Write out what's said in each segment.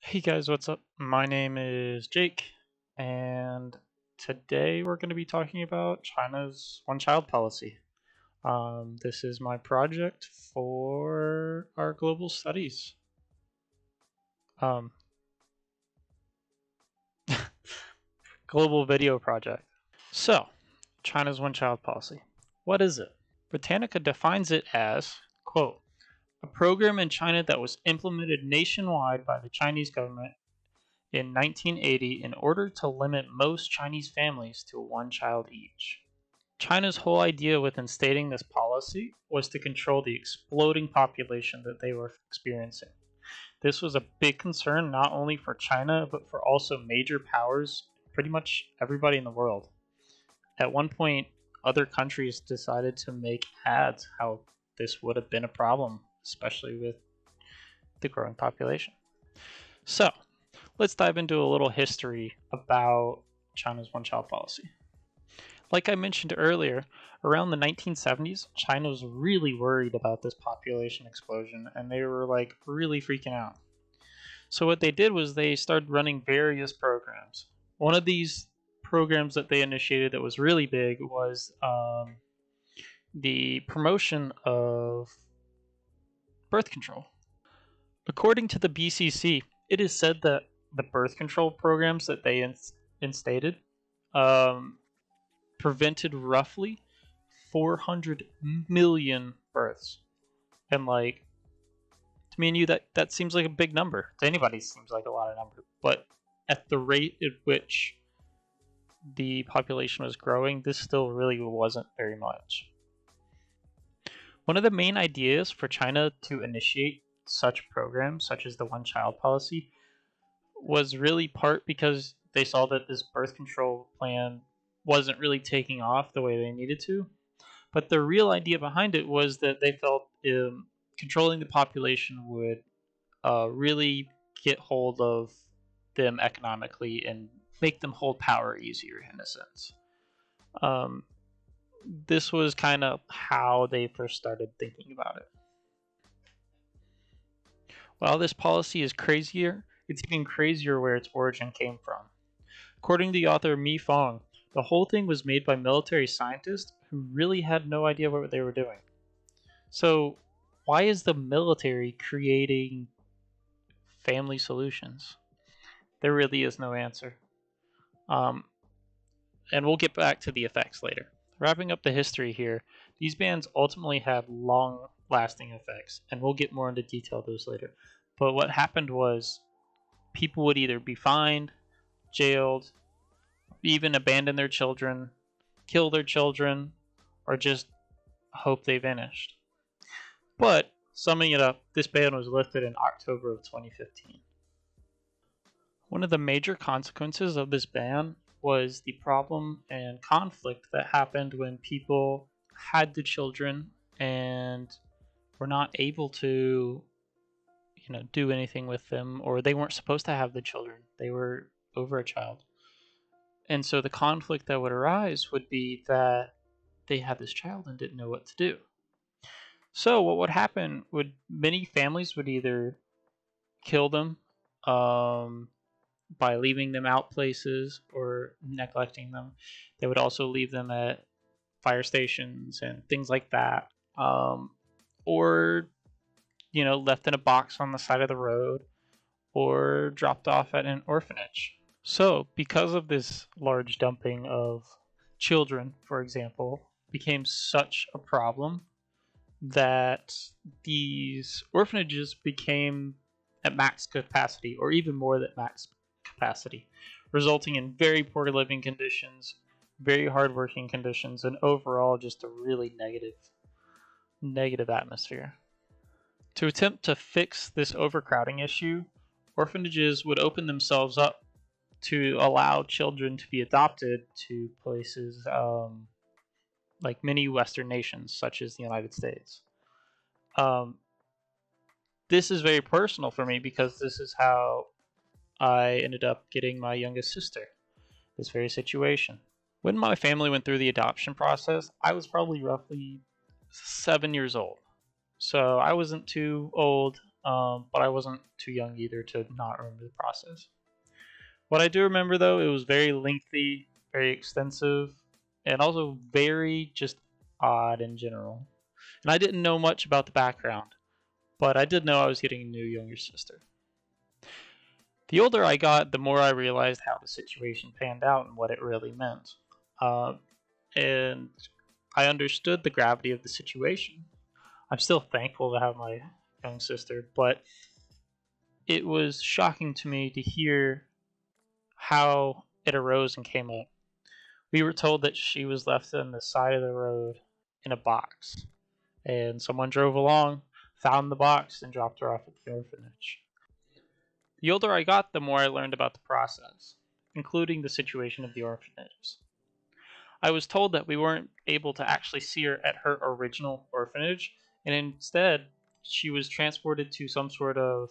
Hey guys, what's up? My name is Jake, and today we're going to be talking about China's one-child policy. This is my project for our global studies. Um, Global video project. So, China's one-child policy. What is it? Britannica defines it as, quote, a program in China that was implemented nationwide by the Chinese government in 1980 in order to limit most Chinese families to one child each. China's whole idea with instating this policy was to control the exploding population that they were experiencing. This was a big concern not only for China, but for also major powers, pretty much everybody in the world. At one point, other countries decided to make ads how this would have been a problem, especially with the growing population. So, let's dive into a little history about China's one child policy. Like I mentioned earlier, around the 1970s, China was really worried about this population explosion and they were like really freaking out. So, what they did was they started running various programs. One of these programs that they initiated that was really big was the promotion of birth control. According to the BCC, it is said that the birth control programs that they instated um, prevented roughly 400 million births. And like, to me and you, that seems like a big number. To anybody, seems like a lot of number. But at the rate at which the population was growing, this still really wasn't very much. One of the main ideas for China to initiate such programs, such as the one child policy, was really part because they saw that this birth control plan wasn't really taking off the way they needed to. But the real idea behind it was that they felt controlling the population would really get hold of them economically and make them hold power easier, in a sense. Um, this was kind of how they first started thinking about it. While this policy is crazier, it's even crazier where its origin came from. According to the author Mi Fong, the whole thing was made by military scientists who really had no idea what they were doing. So, why is the military creating family solutions? There really is no answer. Um, and we'll get back to the effects later. Wrapping up the history here, these bans ultimately had long lasting effects, and we'll get more into detail of those later. But what happened was people would either be fined, jailed, even abandon their children, kill their children, or just hope they vanished. But, summing it up, this ban was lifted in October of 2015. One of the major consequences of this ban was the problem and conflict that happened when people had the children and were not able to, do anything with them, or they weren't supposed to have the children. They were over a child. And so the conflict that would arise would be that they had this child and didn't know what to do. So what would happen would many families would either kill them by leaving them out places or neglecting them. They would also leave them at fire stations and things like that, or left in a box on the side of the road, or dropped off at an orphanage. So, because of this large dumping of children, for example, became such a problem that these orphanages became at max capacity, or even more than max capacity, resulting in very poor living conditions, very hard working conditions, and overall just a really negative atmosphere. To attempt to fix this overcrowding issue, orphanages would open themselves up to allow children to be adopted to places like many Western nations, such as the United States. Um, this is very personal for me because this is how I ended up getting my youngest sister, this very situation. When my family went through the adoption process, I was probably roughly 7 years old. So I wasn't too old but I wasn't too young either to not remember the process. What I do remember, though, it was very lengthy, very extensive, and also very just odd in general. And I didn't know much about the background, but I did know I was getting a new younger sister. The older I got, the more I realized how the situation panned out and what it really meant. Uh, and I understood the gravity of the situation. I'm still thankful to have my young sister, but it was shocking to me to hear how it arose and came up. We were told that she was left on the side of the road in a box, and someone drove along, found the box, and dropped her off at the orphanage. The older I got, the more I learned about the process, including the situation of the orphanages. I was told that we weren't able to actually see her at her original orphanage, and instead, she was transported to some sort of,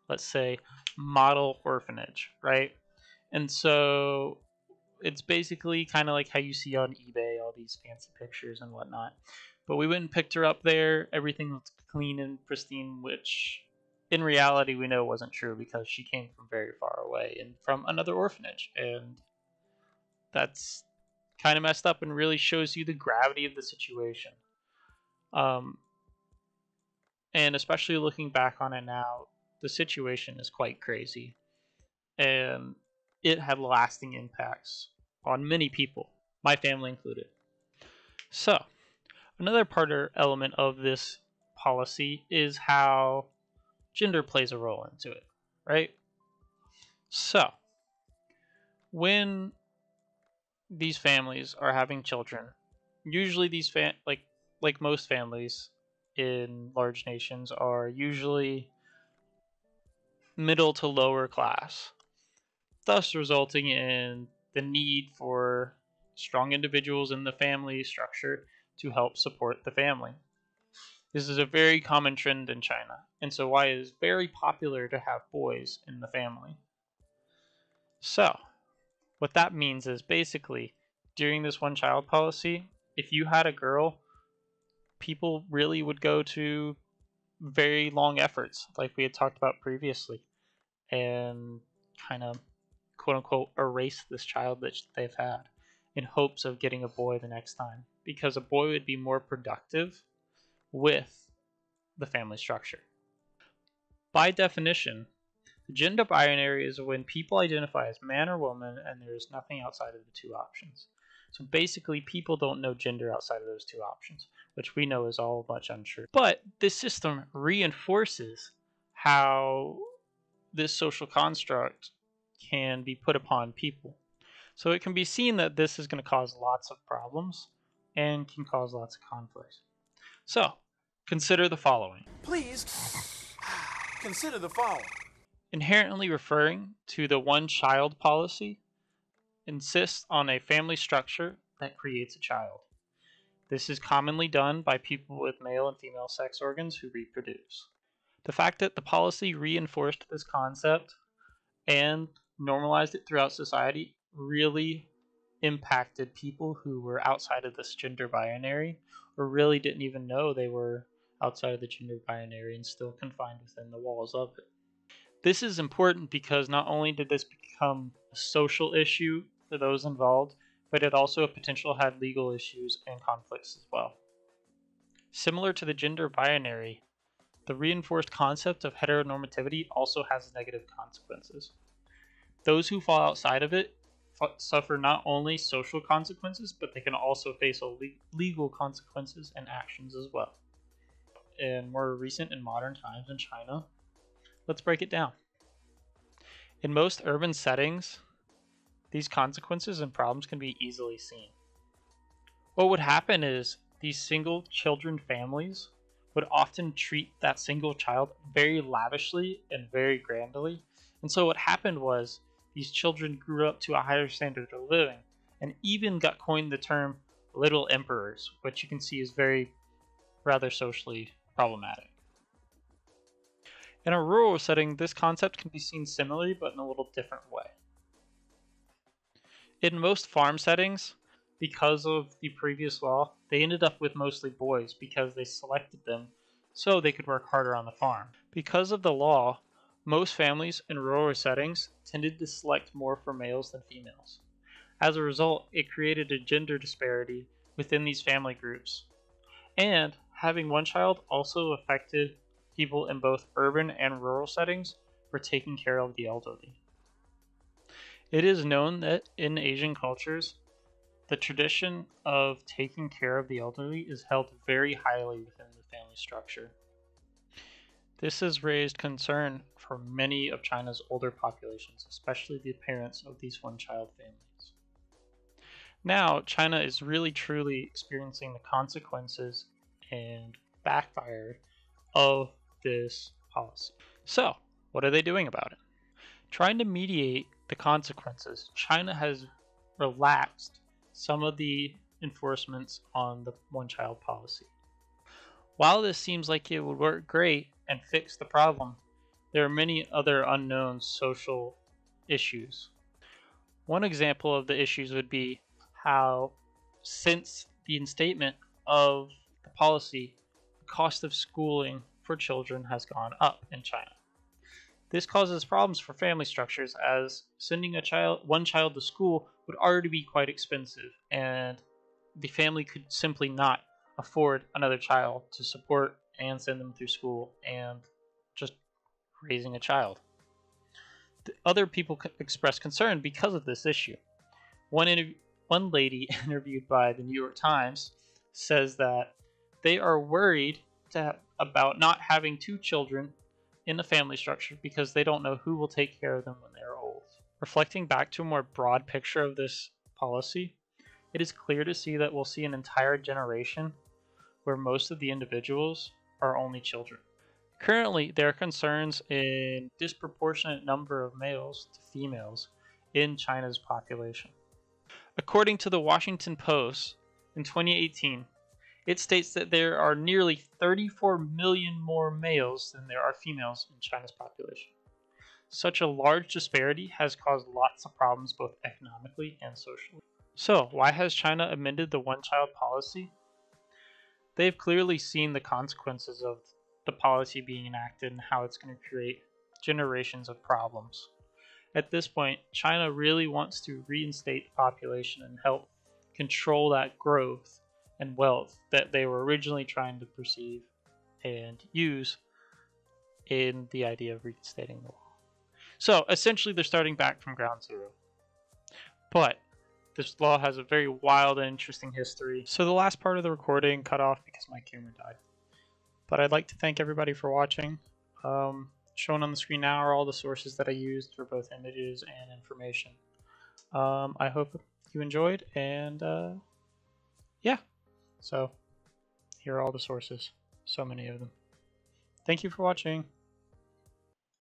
let's say, model orphanage, right? And so it's basically kind of like how you see on eBay all these fancy pictures and whatnot. But we went and picked her up there. Everything looked clean and pristine, which in reality we know wasn't true because she came from very far away and from another orphanage. And that's kind of messed up and really shows you the gravity of the situation. Um, and especially looking back on it now, the situation is quite crazy. And it had lasting impacts on many people, my family included. So, another part or element of this policy is how gender plays a role into it, right? So, when these families are having children, usually these like most families in large nations are usually middle to lower class, thus resulting in the need for strong individuals in the family structure to help support the family. This is a very common trend in China, and so why it is very popular to have boys in the family. So, what that means is basically during this one child policy, if you had a girl, people really would go to very long efforts, like we had talked about previously, and kind of quote unquote erase this child that they've had in hopes of getting a boy the next time, because a boy would be more productive with the family structure. By definition, the gender binary is when people identify as man or woman and there is nothing outside of the two options. So basically, people don't know gender outside of those two options, which we know is all much untrue. But this system reinforces how this social construct can be put upon people. So it can be seen that this is going to cause lots of problems and can cause lots of conflicts. So, consider the following. Please consider the following. Inherently referring to the one child policy insists on a family structure that creates a child. This is commonly done by people with male and female sex organs who reproduce. The fact that the policy reinforced this concept and normalized it throughout society really impacted people who were outside of this gender binary or really didn't even know they were outside of the gender binary and still confined within the walls of it. This is important because not only did this become a social issue for those involved, but it also potentially had legal issues and conflicts as well. Similar to the gender binary, the reinforced concept of heteronormativity also has negative consequences. Those who fall outside of it suffer not only social consequences, but they can also face legal consequences and actions as well. In more recent and modern times in China, let's break it down. In most urban settings, these consequences and problems can be easily seen. What would happen is these single children families would often treat that single child very lavishly and very grandly. And so what happened was these children grew up to a higher standard of living and even got coined the term little emperors, which you can see is very rather socially problematic. In a rural setting, this concept can be seen similarly but in a little different way. In most farm settings, because of the previous law, they ended up with mostly boys because they selected them so they could work harder on the farm. Because of the law, most families in rural settings tended to select more for males than females. As a result, it created a gender disparity within these family groups. And having one child also affected people in both urban and rural settings for taking care of the elderly. It is known that in Asian cultures, the tradition of taking care of the elderly is held very highly within the family structure. This has raised concern for many of China's older populations, especially the parents of these one child families. Now, China is really truly experiencing the consequences and backfire of this policy. So, what are they doing about it? Trying to mediate the consequences, China has relaxed some of the enforcements on the one child policy. While this seems like it would work great and fix the problem, there are many other unknown social issues. One example of the issues would be how, since the instatement of the policy, the cost of schooling for children has gone up in China. This causes problems for family structures, as sending one child to school would already be quite expensive, and the family could simply not afford another child to support and send them through school and just raising a child. Other people express concern because of this issue. One lady interviewed by the New York Times says that they are worried about not having two children in the family structure because they don't know who will take care of them when they are old. Reflecting back to a more broad picture of this policy, it is clear to see that we'll see an entire generation where most of the individuals are only children. Currently, there are concerns in disproportionate number of males to females in China's population. According to the Washington Post, in 2018, it states that there are nearly 34 million more males than there are females in China's population. Such a large disparity has caused lots of problems both economically and socially. So, why has China amended the one-child policy? They've clearly seen the consequences of the policy being enacted and how it's going to create generations of problems. At this point, China really wants to reinstate the population and help control that growth and wealth that they were originally trying to perceive and use in the idea of reinstating the law. So essentially, they're starting back from ground zero. But this law has a very wild and interesting history. So the last part of the recording cut off because my camera died. But I'd like to thank everybody for watching. Shown on the screen now are all the sources that I used for both images and information. I hope you enjoyed, and yeah. So here are all the sources. So many of them. Thank you for watching.